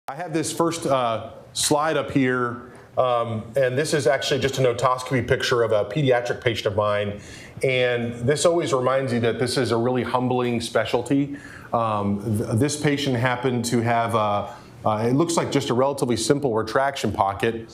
I have this first slide up here, and this is actually just a notoscopy picture of a pediatric patient of mine. And this always reminds you that this is a really humbling specialty. This patient happened to have, it looks like just a relatively simple retraction pocket.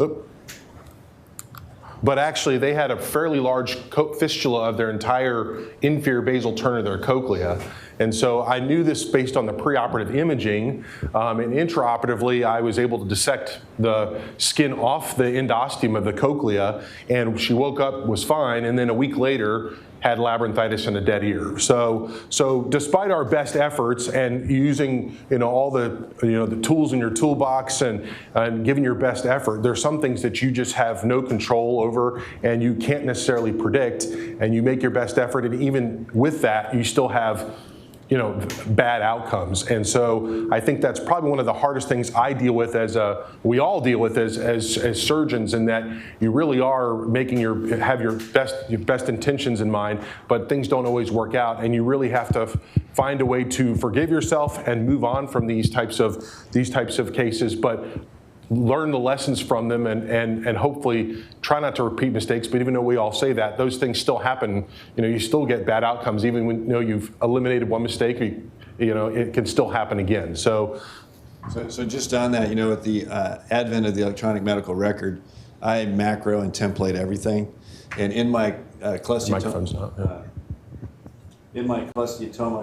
But actually, they had a fairly large fistula of their entire inferior basal turn of their cochlea. And so I knew this based on the preoperative imaging, and intraoperatively, I was able to dissect the skin off the endosteum of the cochlea, and she woke up, was fine, and then a week later, had labyrinthitis and a dead ear. So despite our best efforts and using all the tools in your toolbox and giving your best effort, there's some things that you just have no control over and you can't necessarily predict, and you make your best effort, and even with that, you still have bad outcomes. And so I think that's probably one of the hardest things I deal with we all deal with as surgeons, in that you really are making have your best intentions in mind, but things don't always work out, and you really have to find a way to forgive yourself and move on from these types of cases, but learn the lessons from them and hopefully try not to repeat mistakes. But even though we all say that, those things still happen. You still get bad outcomes even when you've eliminated one mistake. It can still happen again. So just on that, with the advent of the electronic medical record, I macro and template everything. And in my cholesteatoma,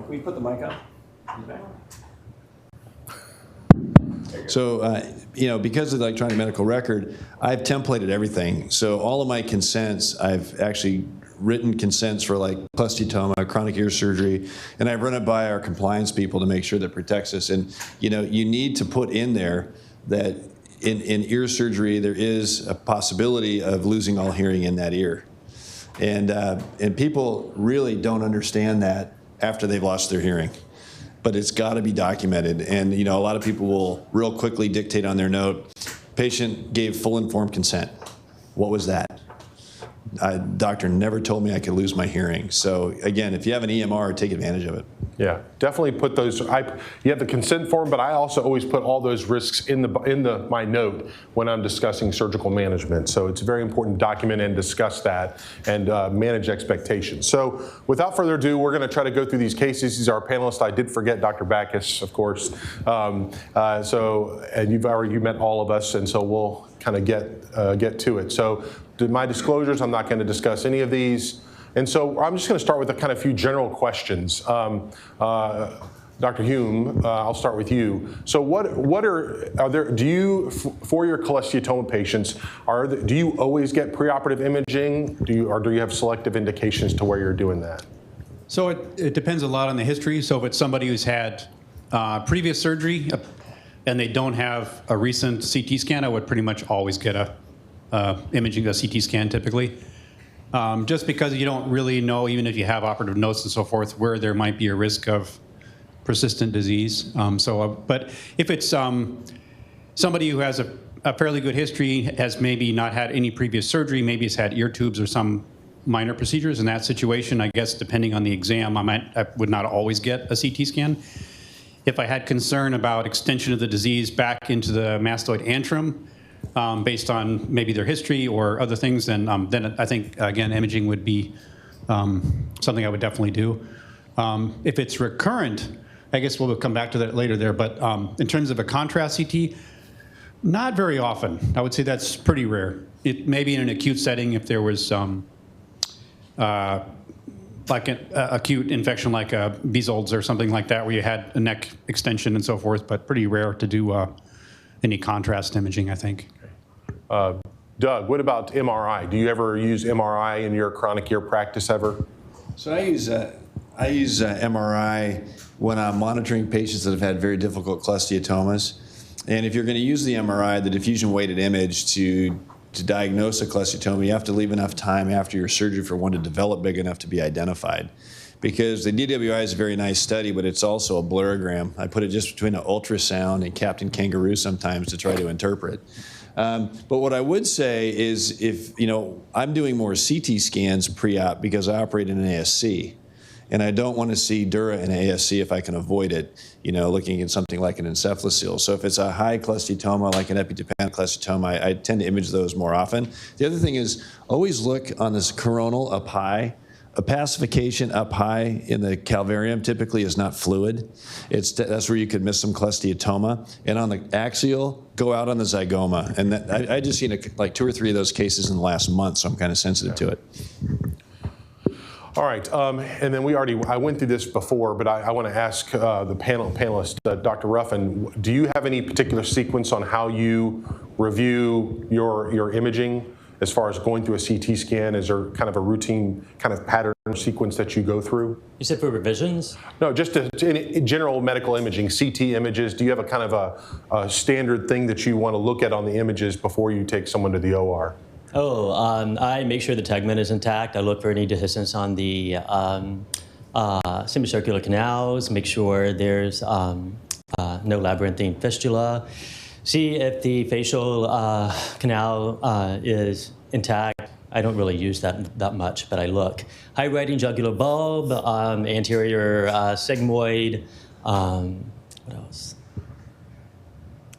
can we put the mic up? So, because of the electronic medical record, I've templated everything. So all of my consents, I've actually written consents for like cholesteatoma, chronic ear surgery, and I've run it by our compliance people to make sure that protects us. And, you need to put in there that in ear surgery, there is a possibility of losing all hearing in that ear. And people really don't understand that after they've lost their hearing. But it's got to be documented. And a lot of people will real quickly dictate on their note, patient gave full informed consent. What was that? Doctor never told me I could lose my hearing. So again, if you have an EMR, take advantage of it. Yeah, definitely put those. You have the consent form, but I also always put all those risks in my note when I'm discussing surgical management. So it's very important to document and discuss that and manage expectations. So without further ado, we're going to try to go through these cases. These are our panelists. I did forget Dr. Bacchus, of course. And you met all of us, and so we'll kind of get to it. So my disclosures, I'm not going to discuss any of these. And so I'm just going to start with a kind of few general questions. Dr. Hume, I'll start with you. So do you, for your cholesteatoma patients, do you always get preoperative imaging? Or do you have selective indications to where you're doing that? So it depends a lot on the history. So if it's somebody who's had previous surgery and they don't have a recent CT scan, I would pretty much always get a CT scan typically. Just because you don't really know, even if you have operative notes and so forth, where there might be a risk of persistent disease. But if it's somebody who has a fairly good history, has maybe not had any previous surgery, maybe has had ear tubes or some minor procedures, in that situation, I guess depending on the exam, I would not always get a CT scan. If I had concern about extension of the disease back into the mastoid antrum, based on maybe their history or other things, then I think, again, imaging would be something I would definitely do. If it's recurrent, I guess we'll come back to that later there, but in terms of a contrast CT, not very often. I would say that's pretty rare. It may be in an acute setting if there was like an acute infection like Bezold's or something like that, where you had a neck extension and so forth, but pretty rare to do any contrast imaging, I think. Doug, what about MRI? Do you ever use MRI in your chronic ear practice ever? So I use MRI when I'm monitoring patients that have had very difficult cholesteatomas. And if you're going to use the MRI, the diffusion weighted image, to diagnose a cholesteatoma, you have to leave enough time after your surgery for one to develop big enough to be identified. Because the DWI is a very nice study, but it's also a blurrogram. I put it just between an ultrasound and Captain Kangaroo sometimes to try to interpret. But what I would say is, if I'm doing more CT scans pre-op because I operate in an ASC, and I don't want to see dura and ASC if I can avoid it, looking at something like an encephalocele. So if it's a high cholesteatoma, like an epidependent cholesteatoma, I tend to image those more often. The other thing is always look on this coronal up high. A pacification up high in the calvarium typically is not fluid. That's where you could miss some cholesteatoma. And on the axial, go out on the zygoma. And I just seen like 2 or 3 of those cases in the last month, so I'm kind of sensitive to it. All right, and then I went through this before, but I want to ask the panelist, Dr. Ruffin, do you have any particular sequence on how you review your imaging as far as going through a CT scan? Is there kind of a routine kind of pattern sequence that you go through? You said for revisions? No, just in general medical imaging, CT images. Do you have a kind of a standard thing that you want to look at on the images before you take someone to the OR? I make sure the tegment is intact. I look for any dehiscence on the semicircular canals, make sure there's no labyrinthine fistula. See if the facial canal is intact. I don't really use that much, but I look. High writing jugular bulb, anterior sigmoid, what else?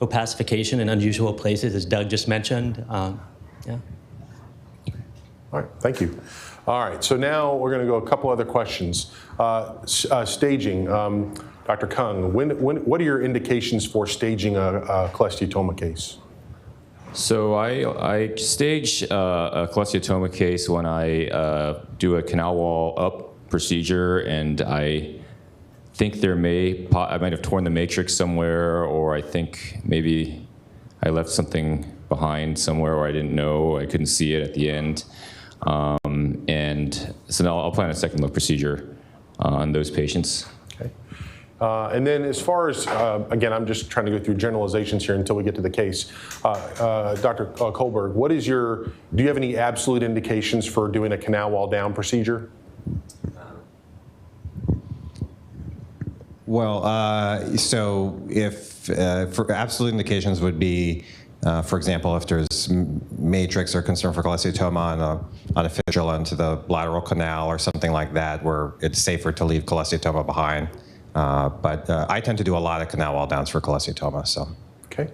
Opacification in unusual places, as Doug just mentioned. Yeah. All right, thank you. All right, so now we're going to go a couple other questions. Staging, Dr. Kuhn, what are your indications for staging a cholesteatoma case? So I stage a cholesteatoma case when I do a canal wall up procedure, and I think I might have torn the matrix somewhere, or I think maybe I left something behind somewhere, or I didn't know, I couldn't see it at the end. And so now I'll plan a second look procedure on those patients. Okay. And then as far as, again, I'm just trying to go through generalizations here until we get to the case. Dr. Kolberg, do you have any absolute indications for doing a canal wall down procedure? Well, so if for absolute indications would be, for example, if there's matrix or concern for cholesteatoma on a fistula into the lateral canal or something like that, where it's safer to leave cholesteatoma behind. But I tend to do a lot of canal wall downs for cholesteatoma. So. Okay.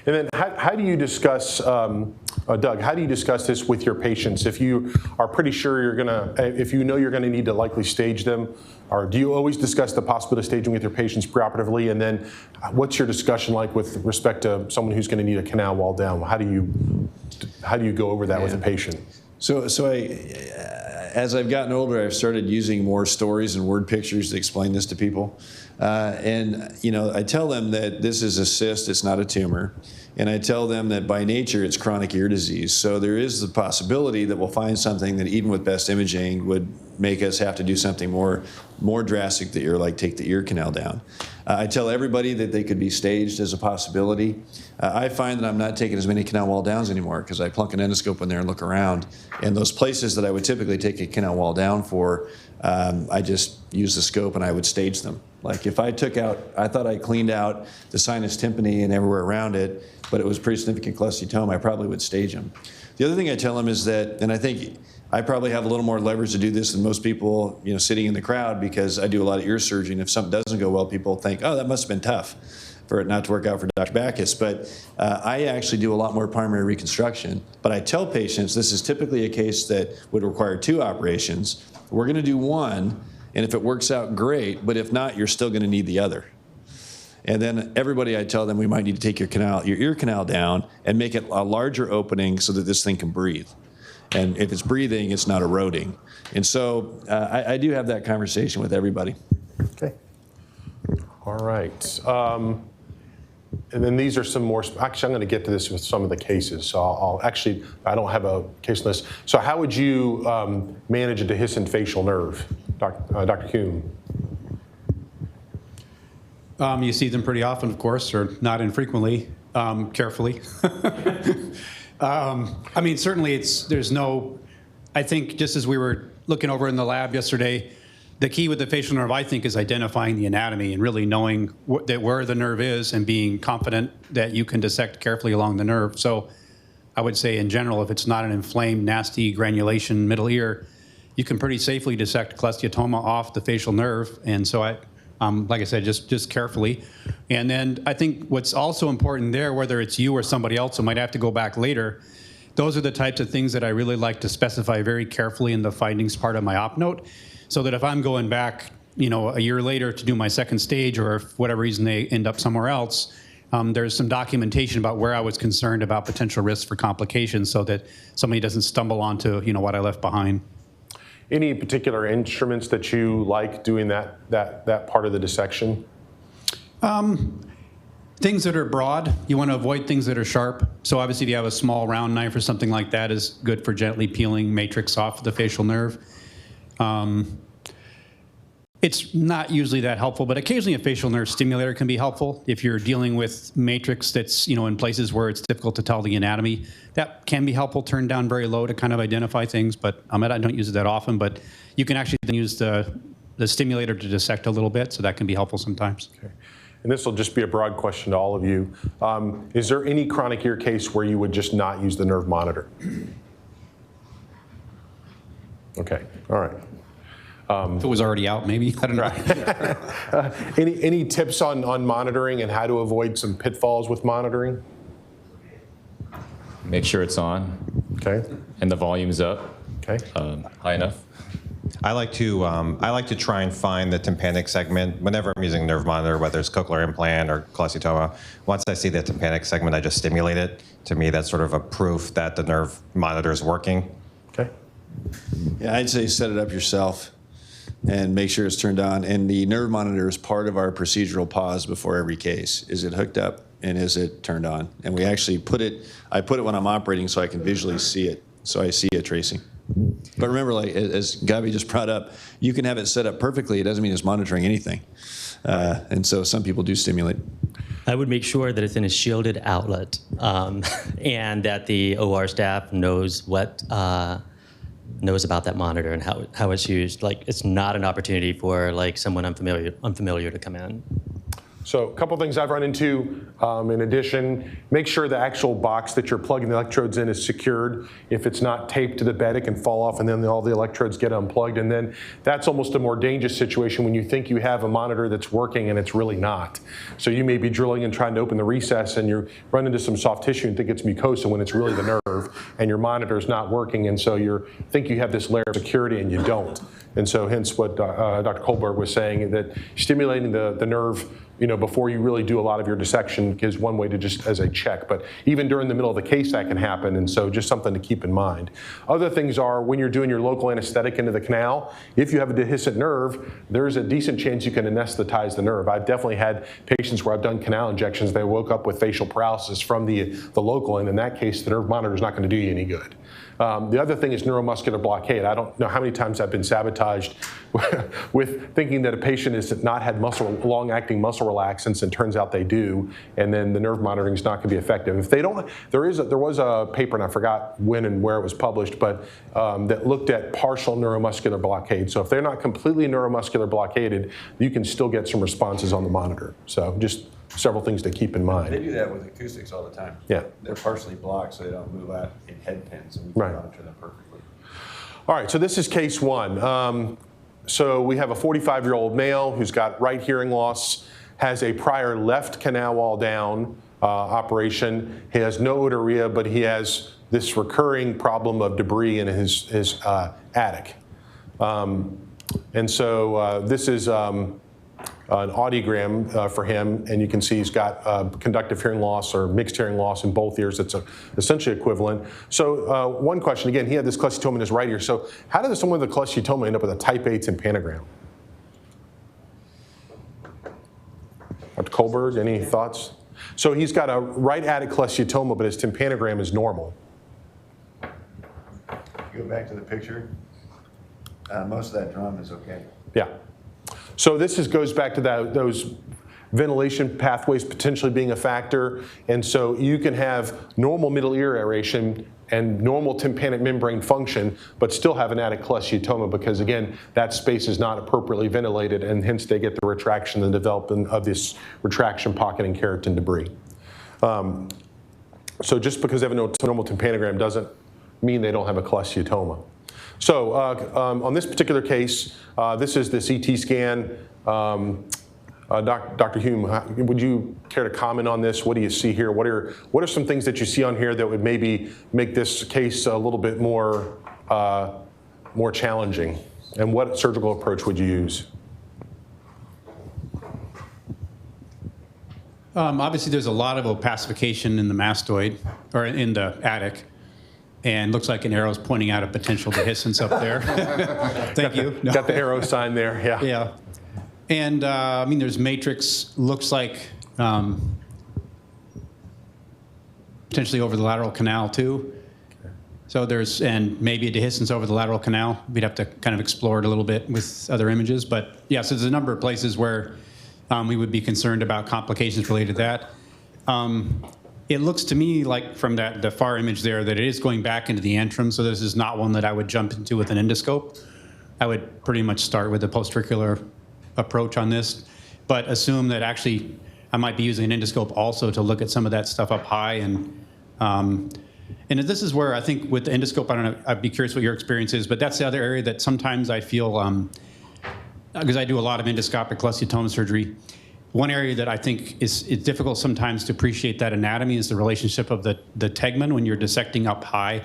And then how do you discuss, Doug, how do you discuss this with your patients? If you are pretty sure if you know you're going to need to likely stage them, or do you always discuss the possibility of staging with your patients preoperatively? And then what's your discussion like with respect to someone who's going to need a canal wall down? How do you go over that with a patient? So as I've gotten older, I've started using more stories and word pictures to explain this to people. And I tell them that this is a cyst, it's not a tumor. And I tell them that by nature, it's chronic ear disease. So there is the possibility that we'll find something that even with best imaging would make us have to do something more drastic to the ear, like take the ear canal down. I tell everybody that they could be staged as a possibility. I find that I'm not taking as many canal wall downs anymore because I plunk an endoscope in there and look around. And those places that I would typically take a canal wall down for, I just use the scope and I would stage them. Like if I thought I cleaned out the sinus tympani and everywhere around it, but it was pretty significant cholesteatoma, I probably would stage them. The other thing I tell them is that, and I think I probably have a little more leverage to do this than most people, sitting in the crowd, because I do a lot of ear surgery, and if something doesn't go well, people think, oh, that must have been tough for it not to work out for Dr. Bacchus. But I actually do a lot more primary reconstruction. But I tell patients this is typically a case that would require 2 operations. We're going to do one, and if it works out, great. But if not, you're still going to need the other. And then everybody, I tell them we might need to take your ear canal down and make it a larger opening so that this thing can breathe. And if it's breathing, it's not eroding. And so I do have that conversation with everybody. Okay. All right. And then these are some more, actually I'm going to get to this with some of the cases. So I don't have a case list. So how would you manage a dehiscent facial nerve, Dr. Kuhn? You see them pretty often, of course, or not infrequently, carefully. I mean, certainly I think just as we were looking over in the lab yesterday, the key with the facial nerve, I think, is identifying the anatomy and really knowing where the nerve is and being confident that you can dissect carefully along the nerve. So I would say in general, if it's not an inflamed, nasty granulation middle ear, you can pretty safely dissect cholesteatoma off the facial nerve. And so like I said, just carefully. And then I think what's also important there, whether it's you or somebody else who might have to go back later, those are the types of things that I really like to specify very carefully in the findings part of my op note, so that if I'm going back, a year later to do my second stage, or if for whatever reason they end up somewhere else, there's some documentation about where I was concerned about potential risks for complications, so that somebody doesn't stumble onto what I left behind. Any particular instruments that you like doing that part of the dissection? Things that are broad, you want to avoid things that are sharp. So obviously if you have a small round knife or something like that is good for gently peeling matrix off the facial nerve. It's not usually that helpful, but occasionally a facial nerve stimulator can be helpful. If you're dealing with matrix that's in places where it's difficult to tell the anatomy, that can be helpful, turned down very low to kind of identify things, but I don't use it that often, but you can actually then use the stimulator to dissect a little bit, so that can be helpful sometimes. Okay. And this will just be a broad question to all of you. Is there any chronic ear case where you would just not use the nerve monitor? Okay, all right. If it was already out, maybe, I don't know. Any tips on monitoring and how to avoid some pitfalls with monitoring? Make sure it's on. Okay. And the volume's up. Okay. High enough. I like to try and find the tympanic segment whenever I'm using nerve monitor, whether it's cochlear implant or cholesteatoma. Once I see the tympanic segment, I just stimulate it. To me, that's sort of a proof that the nerve monitor is working. Okay. Yeah, I'd say set it up yourself and make sure it's turned on. And the nerve monitor is part of our procedural pause before every case. Is it hooked up and is it turned on? And we actually I put it when I'm operating so I can visually see it, so I see it tracing. But remember, like as Gabi just brought up, you can have it set up perfectly. It doesn't mean it's monitoring anything. And so some people do stimulate. I would make sure that it's in a shielded outlet, and that the OR staff knows knows about that monitor and how it's used. Like, it's not an opportunity for someone unfamiliar to come in. So a couple things I've run into. In addition, make sure the actual box that you're plugging the electrodes in is secured. If it's not taped to the bed, it can fall off and then all the electrodes get unplugged. And then that's almost a more dangerous situation when you think you have a monitor that's working and it's really not. So you may be drilling and trying to open the recess and you run into some soft tissue and think it's mucosa when it's really the nerve, and your monitor is not working, and so you think you have this layer of security and you don't. And so hence what Dr. Kolberg was saying, that stimulating the nerve before you really do a lot of your dissection is one way to just as a check. But even during the middle of the case, that can happen, and so just something to keep in mind. Other things are when you're doing your local anesthetic into the canal, if you have a dehiscent nerve, there's a decent chance you can anesthetize the nerve. I've definitely had patients where I've done canal injections, they woke up with facial paralysis from the local, and in that case, the nerve monitor is not going to do you any good. The other thing is neuromuscular blockade. I don't know how many times I've been sabotaged with thinking that a patient has not had long-acting muscle relaxants, and turns out they do, and then the nerve monitoring is not going to be effective. If they don't, there was a paper, and I forgot when and where it was published, but that looked at partial neuromuscular blockade. So if they're not completely neuromuscular blockaded, you can still get some responses on the monitor. So just several things to keep in mind. They do that with acoustics all the time. Yeah. They're partially blocked so they don't move out in head pins, and we can monitor them perfectly. All right, so this is case one. So we have a 45-year-old male who's got right hearing loss, has a prior left canal wall down operation. He has no otorrhea, but he has this recurring problem of debris in his attic. And so this is an audiogram for him, and you can see he's got conductive hearing loss or mixed hearing loss in both ears. It's essentially equivalent. So one question, again, he had this cholesteatoma in his right ear. So how does someone with a cholesteatoma end up with a type A tympanogram? Dr. Kolberg, any thoughts? So he's got a right attic cholesteatoma, but his tympanogram is normal. Go back to the picture. Most of that drum is okay. Yeah. So this goes back to those ventilation pathways potentially being a factor. And so you can have normal middle ear aeration and normal tympanic membrane function, but still have an attic cholesteatoma because, again, that space is not appropriately ventilated, and hence they get the retraction and development of this retraction pocket and keratin debris. So just because they have a normal tympanogram doesn't mean they don't have a cholesteatoma. So on this particular case, this is the CT scan. Dr. Hume, would you care to comment on this? What do you see here? What are some things that you see on here that would maybe make this case a little bit more challenging? And what surgical approach would you use? Obviously, there's a lot of opacification in the mastoid, or in the attic, and looks like an arrow's pointing out a potential dehiscence up there. Thank you. No. Got the arrow sign there, yeah. Yeah. And I mean, there's matrix, looks like potentially over the lateral canal too. So and maybe a dehiscence over the lateral canal. We'd have to kind of explore it a little bit with other images. But yeah, so there's a number of places where we would be concerned about complications related to that. It looks to me like from the far image there that it is going back into the antrum. So this is not one that I would jump into with an endoscope. I would pretty much start with a post-auricular approach on this, but assume that actually I might be using an endoscope also to look at some of that stuff up high. And this is where I think with the endoscope, I don't know, I'd be curious what your experience is, but that's the other area that sometimes I feel, because I do a lot of endoscopic cholesteatoma surgery, one area that I think is difficult sometimes to appreciate that anatomy is the relationship of the tegmen when you're dissecting up high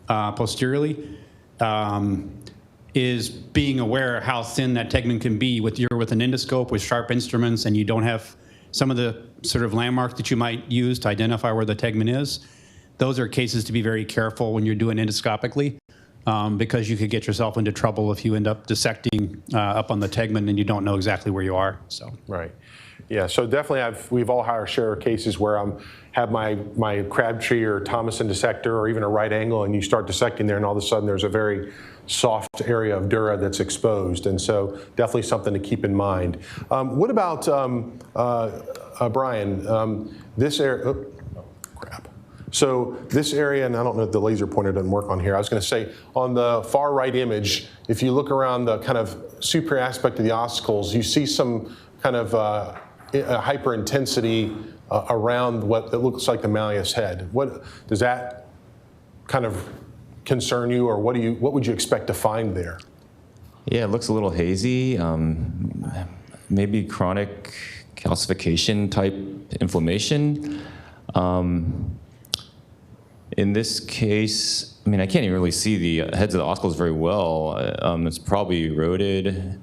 posteriorly. Is being aware how thin that tegmen can be with an endoscope with sharp instruments, and you don't have some of the sort of landmarks that you might use to identify where the tegmen is. Those are cases to be very careful when you're doing endoscopically, because you could get yourself into trouble if you end up dissecting up on the tegmen and you don't know exactly where you are. So right. Yeah, so definitely we've all had our share of cases where have my Crabtree or Thomason dissector or even a right angle, and you start dissecting there and all of a sudden there's a very soft area of dura that's exposed, and so definitely something to keep in mind. What about, Brian, this area, oh, crap. So this area, and I don't know if the laser pointer doesn't work on here, I was going to say on the far right image, if you look around the kind of superior aspect of the ossicles, you see some kind of hyperintensity around what it looks like the malleus head. What does that kind of concern you, or what would you expect to find there? Yeah, it looks a little hazy. Maybe chronic calcification type inflammation. In this case, I mean, I can't even really see the heads of the ossicles very well. It's probably eroded.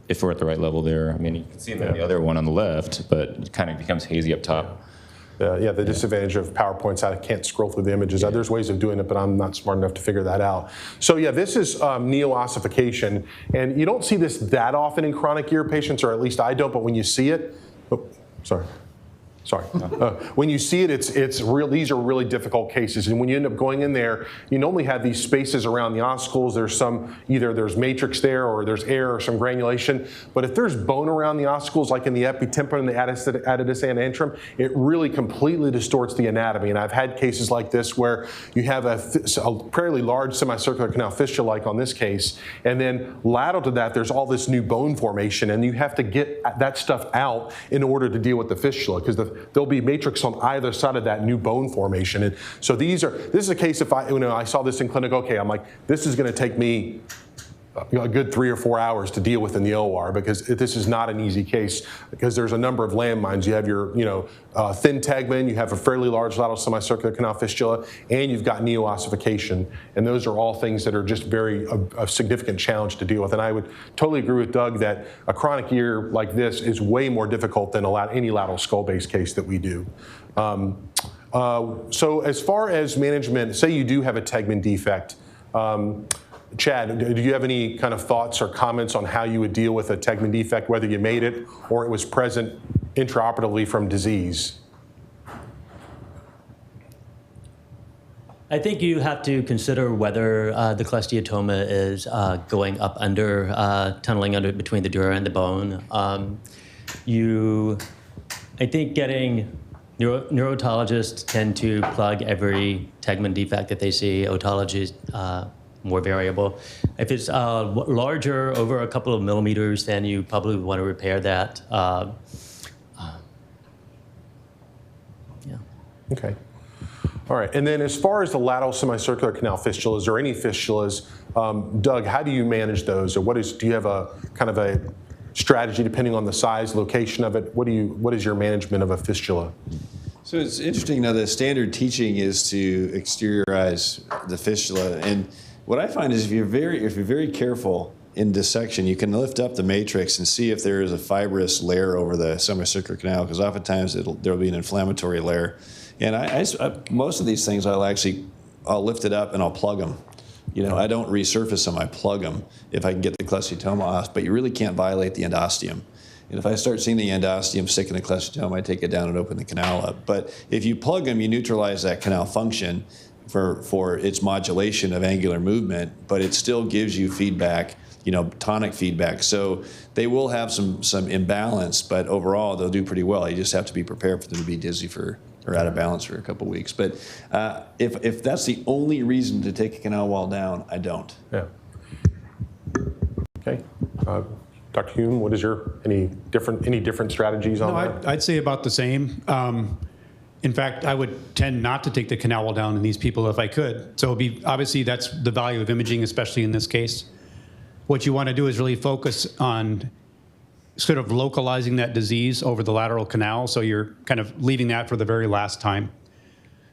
If we're at the right level there. I mean, you can see the other one on the left, but it kind of becomes hazy up top. Yeah, the disadvantage of PowerPoint's I can't scroll through the images. Yeah. There's ways of doing it, but I'm not smart enough to figure that out. So yeah, this is neo-ossification, and you don't see this that often in chronic ear patients, or at least I don't, but when you see it, when you see it, it's real. These are really difficult cases, and when you end up going in there, you normally have these spaces around the ossicles. There's either there's matrix there, or there's air, or some granulation. But if there's bone around the ossicles, like in the epitympano and the adductus and antrum, it really completely distorts the anatomy. And I've had cases like this where you have a fairly large semicircular canal fistula, like on this case, and then lateral to that, there's all this new bone formation, and you have to get that stuff out in order to deal with the fistula, because there'll be matrix on either side of that new bone formation. And so this is a case, if I saw this in clinic, okay, I'm like, this is going to take me a good 3 or 4 hours to deal with in the OR, because this is not an easy case, because there's a number of landmines. You have your thin tegmen, you have a fairly large lateral semicircular canal fistula, and you've got neo-ossification. And those are all things that are just a significant challenge to deal with. And I would totally agree with Doug that a chronic ear like this is way more difficult than any lateral skull-based case that we do. So as far as management, say you do have a tegmen defect, Chad, do you have any kind of thoughts or comments on how you would deal with a tegmen defect, whether you made it or it was present intraoperatively from disease? I think you have to consider whether the cholesteatoma is going up under, tunneling under between the dura and the bone. I think neurotologists tend to plug every tegmen defect that they see. Otology more variable. If it's larger, over a couple of millimeters, then you probably want to repair that. Yeah. Okay. All right, and then as far as the lateral semicircular canal fistulas or any fistulas, Doug, how do you manage those, or do you have a kind of a strategy depending on the size, location of it? What is your management of a fistula? So it's interesting. Now, the standard teaching is to exteriorize the fistula, and what I find is if you're very careful in dissection, you can lift up the matrix and see if there is a fibrous layer over the semicircular canal, because oftentimes there will be an inflammatory layer. And I most of these things I'll lift it up and I'll plug them. You know, I don't resurface them, I plug them if I can get the cholesteatoma off, but you really can't violate the endosteum. And if I start seeing the endosteum stick in the cholesteatoma, I take it down and open the canal up. But if you plug them, you neutralize that canal function for its modulation of angular movement, but it still gives you feedback, you know, tonic feedback. So they will have some imbalance, but overall they'll do pretty well. You just have to be prepared for them to be dizzy or out of balance for a couple of weeks. But if that's the only reason to take a canal wall down, I don't. Yeah. Okay. Dr. Kuhn, what is any different strategies on that? I'd say about the same. In fact, I would tend not to take the canal wall down in these people if I could. So obviously that's the value of imaging, especially in this case. What you want to do is really focus on sort of localizing that disease over the lateral canal, so you're kind of leaving that for the very last time.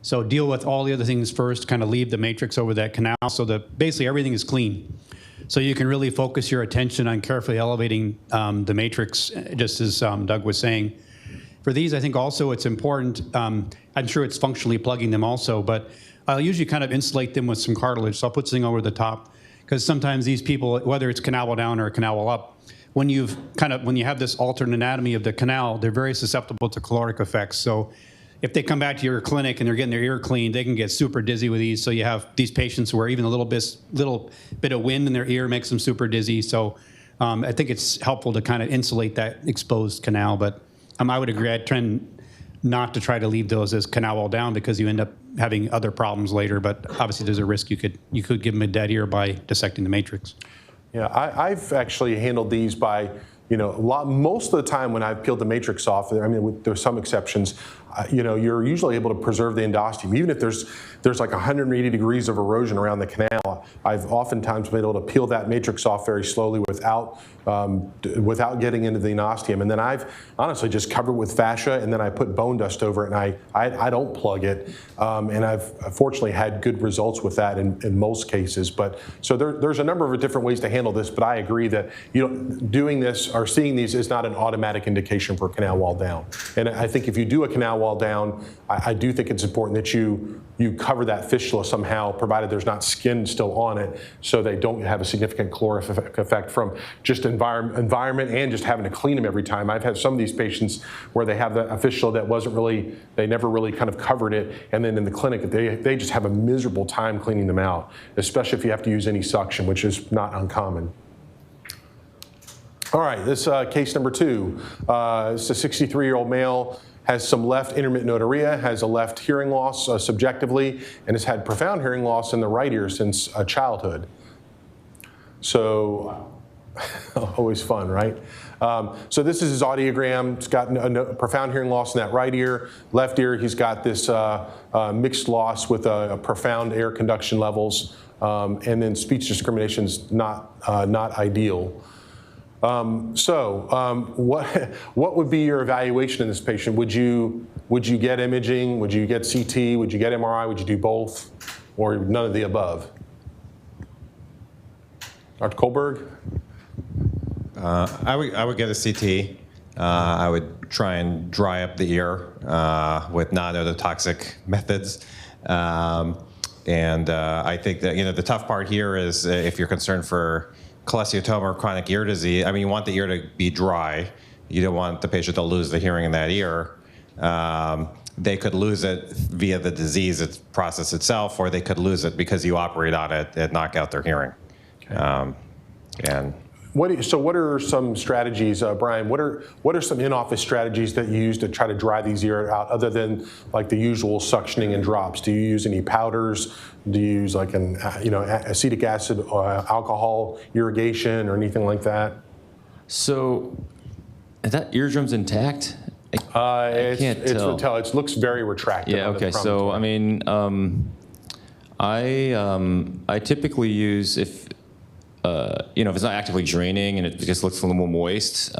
So deal with all the other things first, kind of leave the matrix over that canal so that basically everything is clean. So you can really focus your attention on carefully elevating the matrix, just as Doug was saying. For these, I think also it's important, I'm sure it's functionally plugging them also, but I'll usually kind of insulate them with some cartilage, so I'll put something over the top, because sometimes these people, whether it's canal wall down or canal wall up, when you have this altered anatomy of the canal, they're very susceptible to caloric effects. So if they come back to your clinic and they're getting their ear cleaned, they can get super dizzy with these. So you have these patients where even a little bit of wind in their ear makes them super dizzy. So I think it's helpful to kind of insulate that exposed canal. But I would agree, I'd trend not to try to leave those as canal wall down, because you end up having other problems later. But obviously there's a risk you could give them a dead ear by dissecting the matrix. Yeah, I've actually handled these by, most of the time when I've peeled the matrix off, there's some exceptions, you're usually able to preserve the endosteum. Even if there's like 180 degrees of erosion around the canal, I've oftentimes been able to peel that matrix off very slowly without getting into the endosteum. And then I've honestly just covered with fascia, and then I put bone dust over it, and I don't plug it. And I've fortunately had good results with that in most cases. But so there's a number of different ways to handle this, but I agree that doing this or seeing these is not an automatic indication for canal wall down. And I think if you do a canal wall down, I do think it's important that you cover that fistula somehow, provided there's not skin still on it, so they don't have a significant caloric effect from just environment and just having to clean them every time. I've had some of these patients where they have a fistula that they never really kind of covered it, and then in the clinic they just have a miserable time cleaning them out, especially if you have to use any suction, which is not uncommon. All right, this case number 2. It's a 63-year-old male, has some left intermittent otorrhea, has a left hearing loss subjectively, and has had profound hearing loss in the right ear since childhood. So, always fun, right? So this is his audiogram. He's got a profound hearing loss in that right ear. Left ear, he's got this mixed loss with profound air conduction levels, and then speech discrimination's not ideal. What would be your evaluation in this patient? Would you get imaging? Would you get CT? Would you get MRI? Would you do both, or none of the above? Dr. Kolberg? I would get a CT. I would try and dry up the ear with non-ototoxic methods. And I think that the tough part here is if you're concerned for cholesteatoma or chronic ear disease, you want the ear to be dry. You don't want the patient to lose the hearing in that ear. They could lose it via the disease process itself, or they could lose it because you operate on it and knock out their hearing. Okay. What are some strategies, Brian? What are some in-office strategies that you use to try to dry these ears out, other than like the usual suctioning and drops? Do you use any powders? Do you use like an acetic acid or alcohol irrigation or anything like that? So that eardrum's intact, can't tell. It looks very retracted. Yeah. Okay. So I mean, I typically use if it's not actively draining and it just looks a little more moist,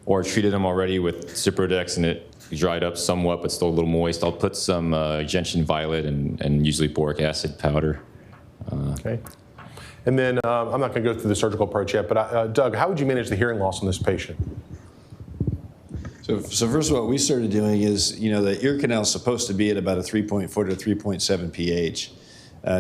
or treated them already with Ciprodex and it dried up somewhat but still a little moist, I'll put some gentian violet and usually boric acid powder. Okay. And then I'm not going to go through the surgical approach yet, but Doug, how would you manage the hearing loss on this patient? So first of all, what we started doing is, the ear canal is supposed to be at about a 3.4 to 3.7 pH.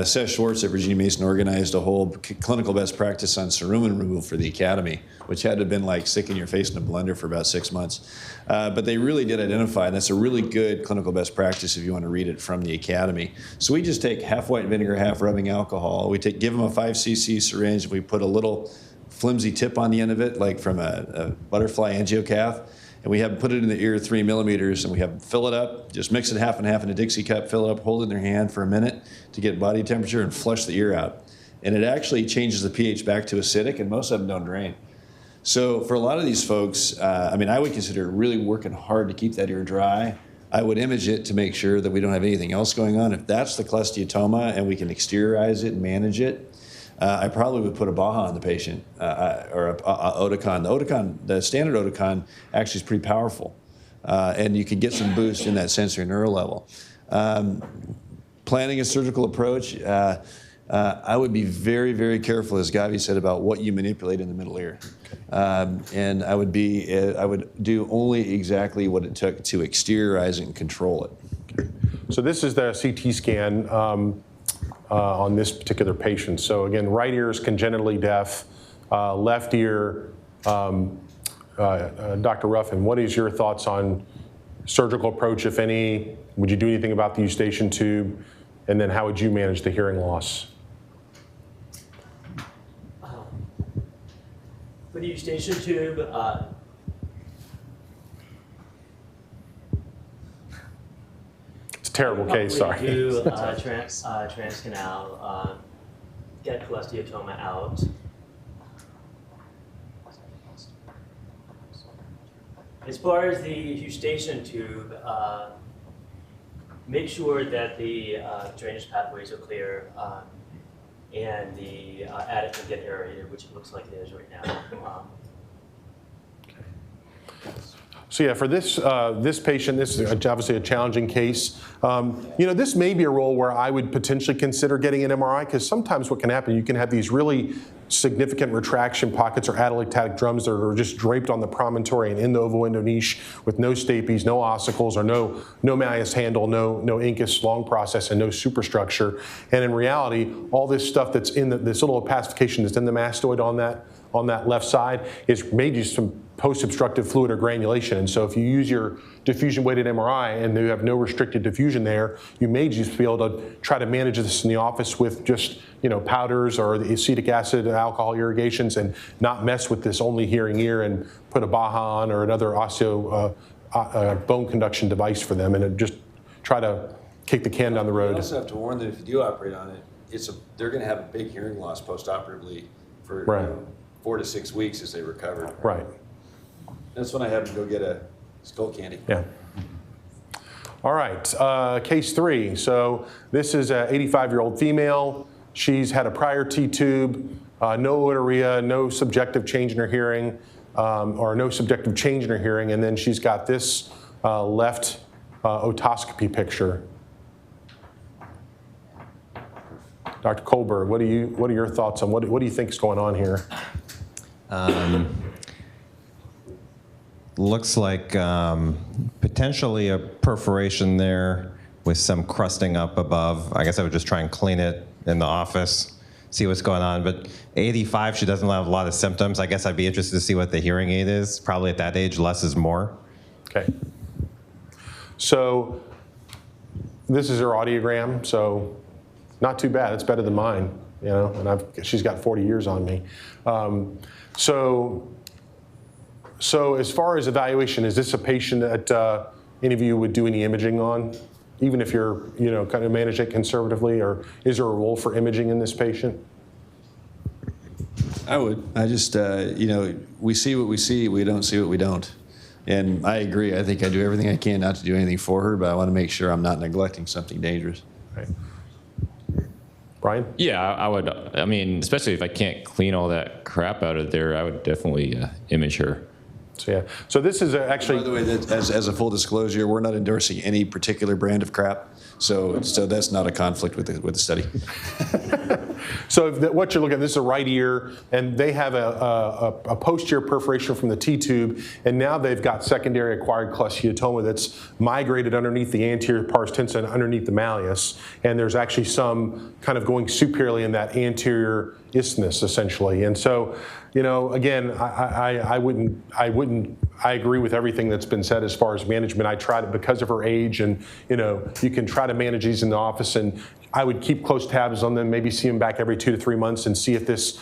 Seth Schwartz at Virginia Mason organized a whole clinical best practice on cerumen removal for the academy, which had to have been like sticking your face in a blender for about 6 months. But they really did identify, and that's a really good clinical best practice if you want to read it from the academy. So we just take half white vinegar, half rubbing alcohol. We give them a 5 cc syringe. We put a little flimsy tip on the end of it, like from a butterfly angiocath. And we have them put it in the ear 3 millimeters, and we have them fill it up, just mix it half and half in a Dixie cup, fill it up, hold it in their hand for a minute to get body temperature and flush the ear out. And it actually changes the pH back to acidic, and most of them don't drain. So for a lot of these folks, I would consider really working hard to keep that ear dry. I would image it to make sure that we don't have anything else going on. If that's the cholesteatoma and we can exteriorize it and manage it, I probably would put a Baja on the patient, or a Oticon. The standard Oticon actually is pretty powerful, and you can get some boost in that sensory neural level. Planning a surgical approach, I would be very, very careful, as Gavi said, about what you manipulate in the middle ear. And I would do only exactly what it took to exteriorize it and control it. Okay. So this is the CT scan on this particular patient. So again, right ear is congenitally deaf, left ear. Dr. Ruffin, what is your thoughts on surgical approach, if any? Would you do anything about the eustachian tube? And then how would you manage the hearing loss? For the eustachian tube, it's a terrible case, sorry. Do transcanal, get cholesteatoma out. As far as the eustachian tube, make sure that the drainage pathways are clear and the attic can get aerated, which it looks like it is right now. So yeah, for this this patient, this is obviously a challenging case. This may be a role where I would potentially consider getting an MRI, because sometimes what can happen, you can have these really significant retraction pockets or atelectatic drums that are just draped on the promontory and in the ovo-endo niche with no stapes, no ossicles, or no malleus handle, no incus long process, and no superstructure. And in reality, all this stuff that's in this little opacification that's in the mastoid on that left side is maybe some post-obstructive fluid or granulation. And so if you use your diffusion-weighted MRI and you have no restricted diffusion there, you may just be able to try to manage this in the office with just powders or the acetic acid and alcohol irrigations, and not mess with this only hearing ear, and put a Baja on or another bone conduction device for them, and just try to kick the can down the road. You also have to warn that if you do operate on it, they're going to have a big hearing loss post-operatively for 4 to 6 weeks as they recover. Right. That's when I have them go get a skull candy. Yeah. All right, case 3. So this is an 85-year-old female. She's had a prior T-tube, no otorrhea, no subjective change in her hearing, or no subjective change in her hearing, and then she's got this left otoscopy picture. Dr. Kolberg, what are your thoughts on what do you think is going on here? Looks like potentially a perforation there with some crusting up above. I guess I would just try and clean it in the office, see what's going on. But 85, she doesn't have a lot of symptoms. I guess I'd be interested to see what the hearing aid is. Probably at that age, less is more. Okay. So this is her audiogram. So not too bad. It's better than mine, and she's got 40 years on me. So as far as evaluation, is this a patient that any of you would do any imaging on, even if you're, kind of manage it conservatively, or is there a role for imaging in this patient? I would. I just, we see what we see. We don't see what we don't. And I agree. I think I do everything I can not to do anything for her, but I want to make sure I'm not neglecting something dangerous. Right. Brian? Yeah, I would. I mean, especially if I can't clean all that crap out of there, I would definitely image her. So yeah. So this is actually. By the way, that, as a full disclosure, we're not endorsing any particular brand of crap, so that's not a conflict with the study. So what you're looking at, this is a right ear, and they have a posterior perforation from the T-tube, and now they've got secondary acquired cholesteatoma that's migrated underneath the anterior pars tensa, underneath the malleus, and there's actually some kind of going superiorly in that anterior isthmus, essentially. And so, you know, again, I agree with everything that's been said as far as management. I tried it because of her age, and you know, you can try to manage these in the office, and I would keep close tabs on them, maybe see them back every 2 to 3 months and see if this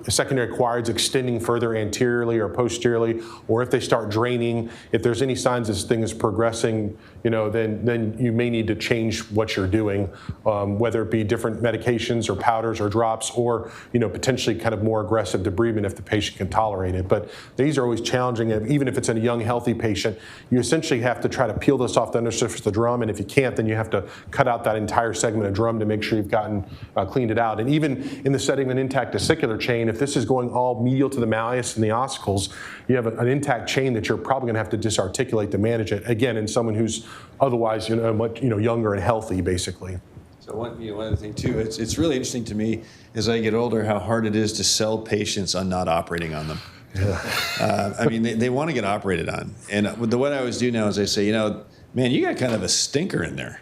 secondary acquired is extending further anteriorly or posteriorly, or if they start draining. If there's any signs this thing is progressing, you know, then you may need to change what you're doing, whether it be different medications or powders or drops, or you know, potentially kind of more aggressive debridement if the patient can tolerate it. But these are always challenging. Even if it's in a young, healthy patient, you essentially have to try to peel this off the undersurface of the drum, and if you can't, then you have to cut out that entire segment of drum to make sure you've gotten cleaned it out. And even in the setting of an intact testicular chain, if this is going all medial to the malleus and the ossicles, you have an intact chain that you're probably going to have to disarticulate to manage it. Again, in someone who's otherwise, you know, much younger and healthy, basicody. So one other thing too, it's really interesting to me as I get older how hard it is to sell patients on not operating on them. Yeah. I mean, they want to get operated on, and what I always do now is I say, you know, man, you got kind of a stinker in there,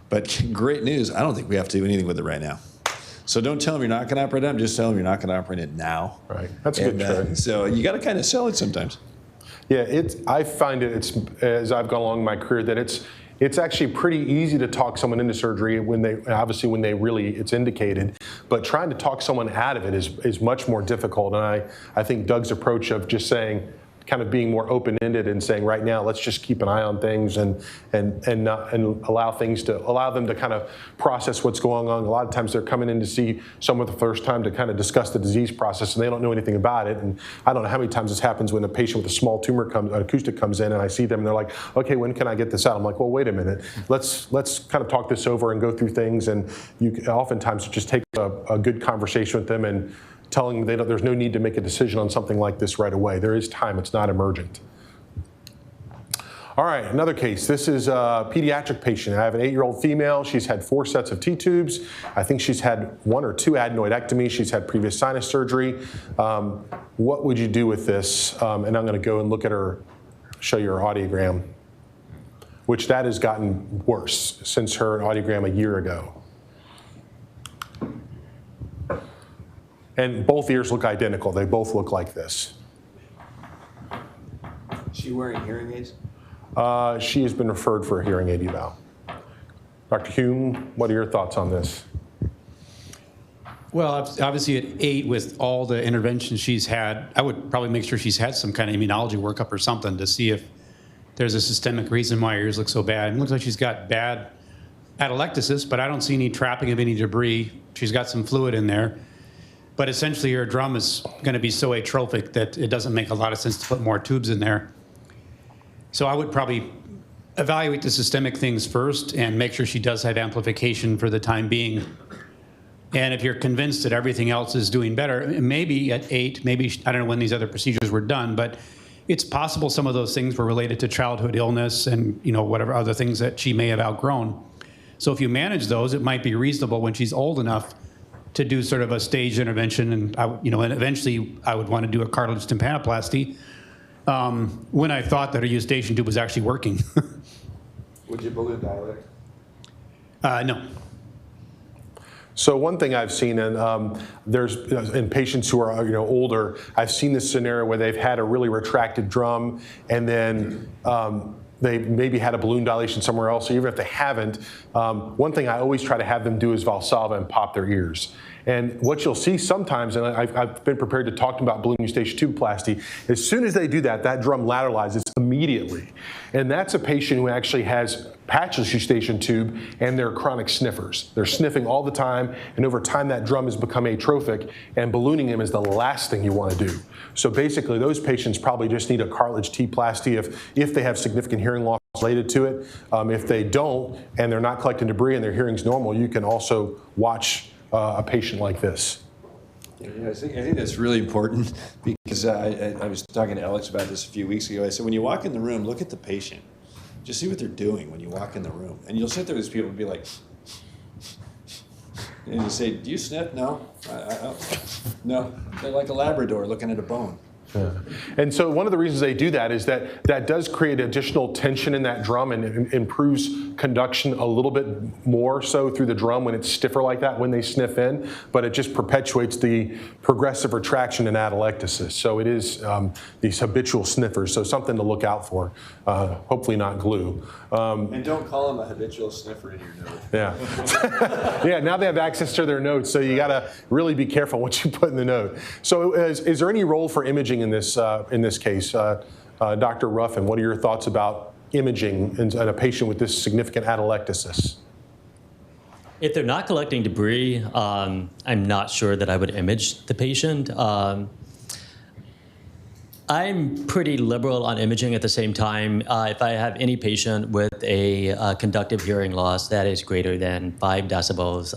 but great news, I don't think we have to do anything with it right now. So don't tell them you're not going to operate on it. Just tell them you're not going to operate it now. Right. That's a good trick. So you got to kind of sell it sometimes. Yeah, I find it's as I've gone along in my career that it's actually pretty easy to talk someone into surgery when it's indicated, but trying to talk someone out of it is much more difficult. And I think Doug's approach of just saying, kind of being more open-ended and saying, right now, let's just keep an eye on things and allow them to kind of process what's going on. A lot of times they're coming in to see someone the first time to kind of discuss the disease process, and they don't know anything about it. And I don't know how many times this happens when a patient with a small tumor acoustic comes in, and I see them and they're like, okay, when can I get this out? I'm like, well, wait a minute. Let's kind of talk this over and go through things. And oftentimes just take a good conversation with them and telling them there's no need to make a decision on something like this right away. There is time, it's not emergent. All right, another case. This is a pediatric patient. I have an 8-year-old female. She's had 4 sets of T-tubes. I think she's had 1 or 2 adenoidectomies. She's had previous sinus surgery. What would you do with this? And I'm gonna go and look at her, show you her audiogram, which that has gotten worse since her audiogram a year ago. And both ears look identical. They both look like this. Is she wearing hearing aids? She has been referred for a hearing aid eval. Dr. Kuhn, what are your thoughts on this? Well, obviously at 8, with all the interventions she's had, I would probably make sure she's had some kind of immunology workup or something to see if there's a systemic reason why her ears look so bad. It looks like she's got bad atelectasis, but I don't see any trapping of any debris. She's got some fluid in there. But essentially, her drum is going to be so atrophic that it doesn't make a lot of sense to put more tubes in there. So I would probably evaluate the systemic things first and make sure she does have amplification for the time being. And if you're convinced that everything else is doing better, maybe at 8, maybe, I don't know when these other procedures were done, but it's possible some of those things were related to childhood illness and, you know, whatever other things that she may have outgrown. So if you manage those, it might be reasonable when she's old enough to do sort of a staged intervention, and and eventually I would want to do a cartilage tympanoplasty when I thought that her eustachian tube was actually working. Would you balloon dilate? No. So one thing I've seen, and there's in patients who are older, I've seen this scenario where they've had a really retracted drum, and then they maybe had a balloon dilation somewhere else, or even if they haven't, one thing I always try to have them do is Valsalva and pop their ears. And what you'll see sometimes, and I've been prepared to talk about balloon eustachian tuboplasty, as soon as they do that, that drum lateralizes immediately. And that's a patient who actually has patchless eustachian tube and they're chronic sniffers. They're sniffing all the time, and over time that drum has become atrophic, and ballooning him is the last thing you want to do. So basically those patients probably just need a cartilage T-plasty if they have significant hearing loss related to it. If they don't, and they're not collecting debris and their hearing's normal, you can also watch a patient like this. Yeah, I think that's really important because I was talking to Alex about this a few weeks ago. I said, when you walk in the room, look at the patient. Just see what they're doing when you walk in the room. And you'll sit there with these people and be like, and you say, do you sniff? No. No. They're like a Labrador looking at a bone. Yeah. And so one of the reasons they do that is that that does create additional tension in that drum and improves conduction a little bit more so through the drum when it's stiffer like that when they sniff in, but it just perpetuates the progressive retraction in atelectasis. So it is these habitual sniffers, so something to look out for, hopefully not glue. And don't call them a habitual sniffer in your note. Yeah. Yeah, now they have access to their notes, so you got to really be careful what you put in the note. So is there any role for imaging in this case? Dr. Ruffin, what are your thoughts about imaging in a patient with this significant atelectasis? If they're not collecting debris, I'm not sure that I would image the patient. I'm pretty liberal on imaging. At the same time, if I have any patient with a conductive hearing loss that is greater than 5 decibels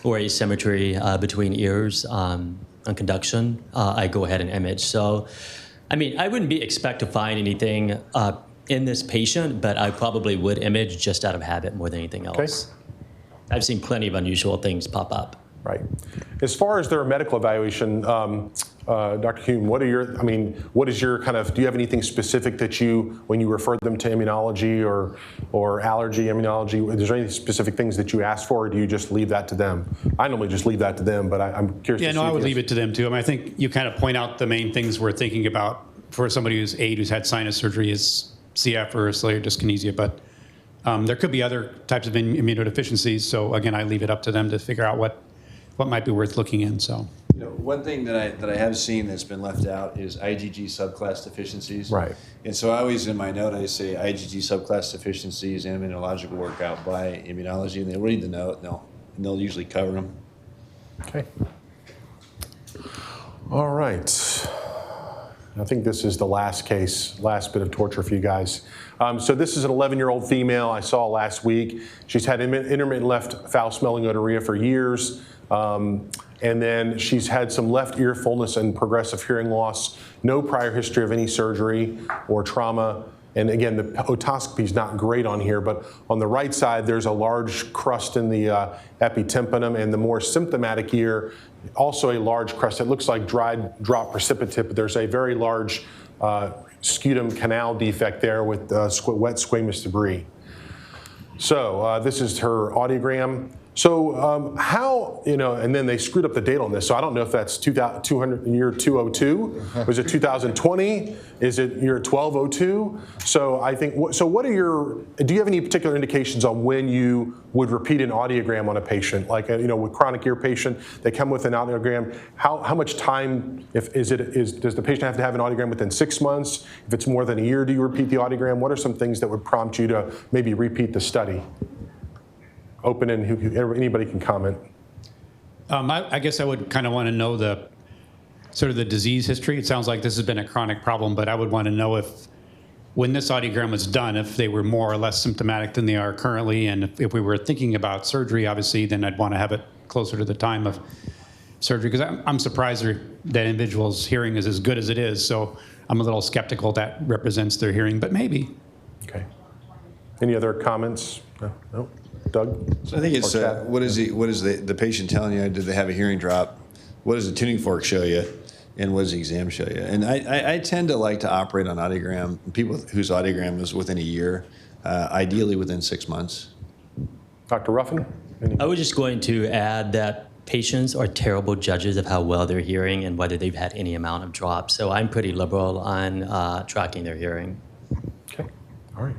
or asymmetry between ears on conduction, I go ahead and image. So, I mean, I wouldn't expect to find anything in this patient, but I probably would image just out of habit more than anything else. Okay. I've seen plenty of unusual things pop up. Right. As far as their medical evaluation, Dr. Kuhn, what is your kind of, do you have anything specific that you, when you refer them to immunology or allergy immunology, is there any specific things that you ask for, or do you just leave that to them? I normally just leave that to them, but I'm curious. Yeah, no, I would leave it to them too. I mean, I think you kind of point out the main things we're thinking about for somebody who's had sinus surgery is CF or ciliary dyskinesia, but there could be other types of immunodeficiencies. So again, I leave it up to them to figure out what might be worth looking in. So, you know, one thing that I have seen that's been left out is IgG subclass deficiencies. Right. And so I always, in my note, I say IgG subclass deficiencies and immunological workout by immunology, and they read the note, and they'll usually cover them. Okay. All right. I think this is the last case, last bit of torture for you guys. So this is an 11-year-old female I saw last week. She's had intermittent left foul-smelling otorrhea for years. And then she's had some left ear fullness and progressive hearing loss, no prior history of any surgery or trauma. And again, the otoscopy is not great on here, but on the right side, there's a large crust in the epitympanum, and the more symptomatic ear, also a large crust. It looks like dried drop precipitate, but there's a very large scutum canal defect there with wet squamous debris. So this is her audiogram. So how, and then they screwed up the date on this, so I don't know if that's year 202, was it 2020, is it year 1202? So I think, so what are do you have any particular indications on when you would repeat an audiogram on a patient? Like, with chronic ear patient, they come with an audiogram, how much time, does the patient have to have an audiogram within 6 months? If it's more than a year, do you repeat the audiogram? What are some things that would prompt you to maybe repeat the study? Open and anybody can comment. I guess I would kind of want to know the disease history. It sounds like this has been a chronic problem, but I would want to know if, when this audiogram was done, if they were more or less symptomatic than they are currently, and if we were thinking about surgery, obviously, then I'd want to have it closer to the time of surgery, because I'm surprised that individual's hearing is as good as it is, so I'm a little skeptical that represents their hearing, but maybe. Okay. Any other comments? No? Doug? So I think it's what is the patient telling you? Did they have a hearing drop? What does the tuning fork show you? And what does the exam show you? And I tend to like to operate on audiogram, people whose audiogram is within a year, ideally within 6 months. Dr. Ruffin? I was just going to add that patients are terrible judges of how well they're hearing and whether they've had any amount of drops. So I'm pretty liberal on tracking their hearing. Okay, all right.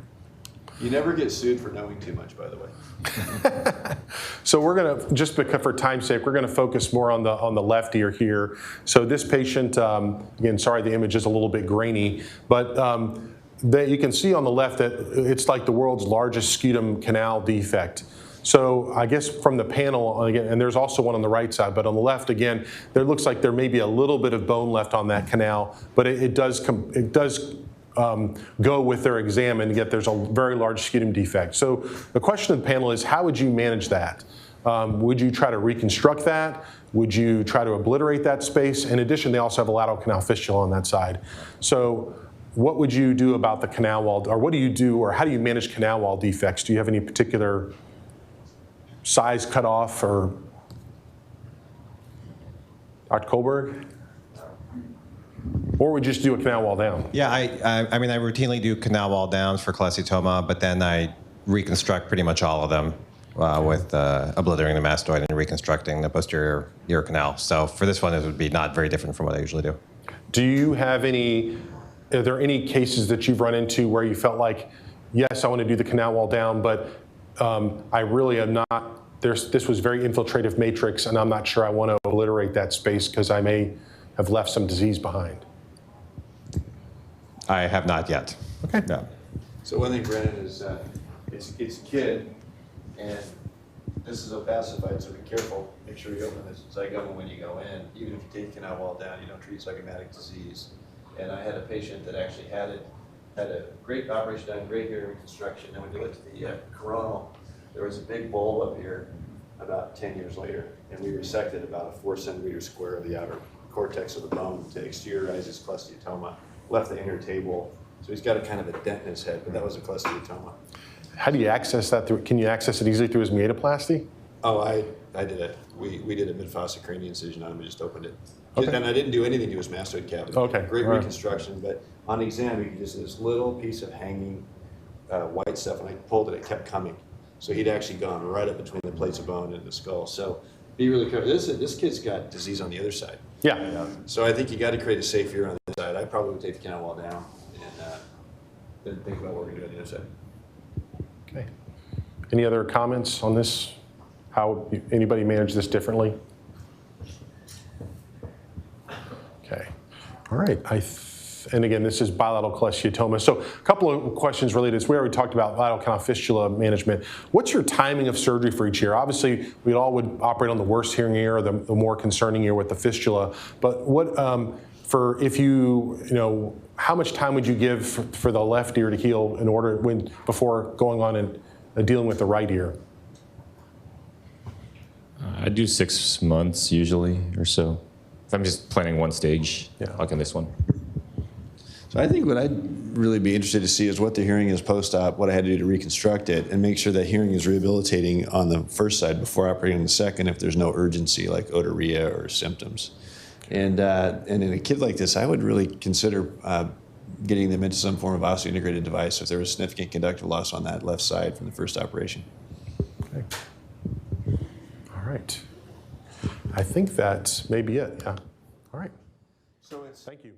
You never get sued for knowing too much, by the way. So we're going to, just because for time's sake, we're going to focus more on the left ear here. So this patient, again, sorry the image is a little bit grainy, but you can see on the left that it's like the world's largest scutum canal defect. So I guess from the panel, again, and there's also one on the right side, but on the left, again, there looks like there may be a little bit of bone left on that canal, but it does go with their exam, and yet there's a very large scutum defect. So the question of the panel is, how would you manage that? Would you try to reconstruct that? Would you try to obliterate that space? In addition, they also have a lateral canal fistula on that side. So what would you do about the canal wall, or what do you do, or how do you manage canal wall defects? Do you have any particular size cutoff, or Dr. Kolberg? Or would you just do a canal wall down? Yeah, I mean, I routinely do canal wall downs for cholesteatoma, but then I reconstruct pretty much all of them with obliterating the mastoid and reconstructing the posterior ear canal. So for this one, it would be not very different from what I usually do. Do you have are there any cases that you've run into where you felt like, yes, I want to do the canal wall down, but I really am not, this was very infiltrative matrix, and I'm not sure I want to obliterate that space because I may have left some disease behind? I have not yet. Okay. No. So one thing, Brennan, is it's a kid, and this is opacified, so be careful. Make sure you open this zygoma when you go in. Even if you take the canal wall down, you don't treat zygomatic disease. And I had a patient that actually had a great operation done, great hair reconstruction. And when you look at the coronal, there was a big bulb up here about 10 years later, and we resected about a 4 centimeter square of the outer cortex of the bone to exteriorize his cholesteatoma. Left the inner table, so he's got a kind of a dent in his head, but that was a cholesteatoma. How do you access that? Can you access it easily through his meatoplasty? Oh, I did it. We did a mid-fossa cranial incision on him and just opened it. Okay. And I didn't do anything to his mastoid cavity. Okay. Great All right. reconstruction, but on exam, you could just see this little piece of hanging white stuff, and I pulled it, it kept coming. So he'd actually gone right up between the plates of bone and the skull. So be really careful. This kid's got disease on the other side. Yeah. So I think you got to create a safe ear on the other side. I probably would take the canal wall down and then think about what we're going to do on the other side. Okay. Any other comments on this? How anybody manage this differently? Okay. All right. And again, this is bilateral cholesteatoma. So a couple of questions related to this. We already talked about lateral canal fistula management. What's your timing of surgery for each ear? Obviously, we all would operate on the worst hearing ear, or the more concerning ear with the fistula. But what how much time would you give for the left ear to heal before going on and dealing with the right ear? I do 6 months usually or so. If I'm just planning one stage, Yeah. like on this one. So I think what I'd really be interested to see is what the hearing is post-op, what I had to do to reconstruct it, and make sure that hearing is rehabilitating on the first side before operating on the second if there's no urgency like otorrhea or symptoms. And in a kid like this, I would really consider getting them into some form of osseointegrated device if there was significant conductive loss on that left side from the first operation. Okay. All right. I think that may be it. Yeah. All right. So it's Thank you.